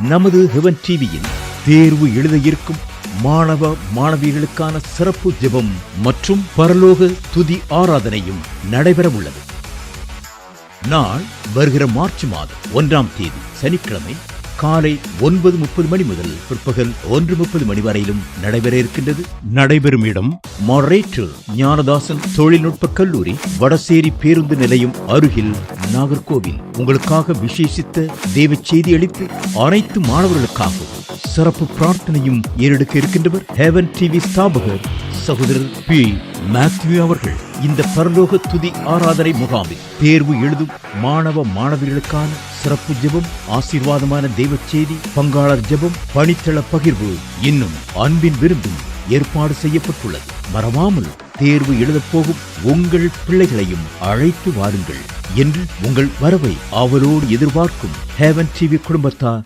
நமது ஹெவன் டிவியில் தேர்வு எழுத இருக்கும் மாணவ மாணவிகளுக்கான சிறப்பு ஜெபம் மற்றும் பரலோக துதி ஆராதனையும் நடைபெறவுள்ளது. நாள் வருகிற மார்ச் மாதம் 1ஆம் தேதி சனிக்கிழமை காலை 9:30 மணி முதல் பிற்பகல் 1:30 மணி வரையிலும் நடைபெற இருக்கின்றது. நடைபெறும் இடம் மாடரேட்டர் ஞானதாசன் தொழில்நுட்ப கல்லூரி, வடசேரி பேருந்து நிலையம் அருகில், நாகர்கோவில். உங்களுக்காக விசேஷித்த தேவ செய்தி அளித்து அனைத்து மாணவர்களுக்காகவும் சிறப்பு பிரார்த்தனையும் ஏறெடுக்க இருக்கின்றவர் ஹெவன் டிவி ஸ்தாபகர் சகோதரர் பி. மேத்யூ அவர்கள். இந்த பரலோக துதி ஆராதனை முகாமில் தேர்வு எழுதும் மாணவ மாணவிகளுக்கான சிறப்பு ஜெபம், ஆசீர்வாதமான தெய்வ செய்தி, பங்காளர் ஜெபம், பணித்தள பகிர்வு, இன்னும் அன்பின் விருந்தும் ஏற்பாடு செய்யப்பட்டுள்ளது. மறவாமல் தேர்வு எழுதப் போகும் உங்கள் பிள்ளைகளையும் அழைத்து வாருங்கள் என்று உங்கள் வரவை ஆவலோடு எதிர்பார்க்கும் ஹெவன் டிவி குடும்பத்தார்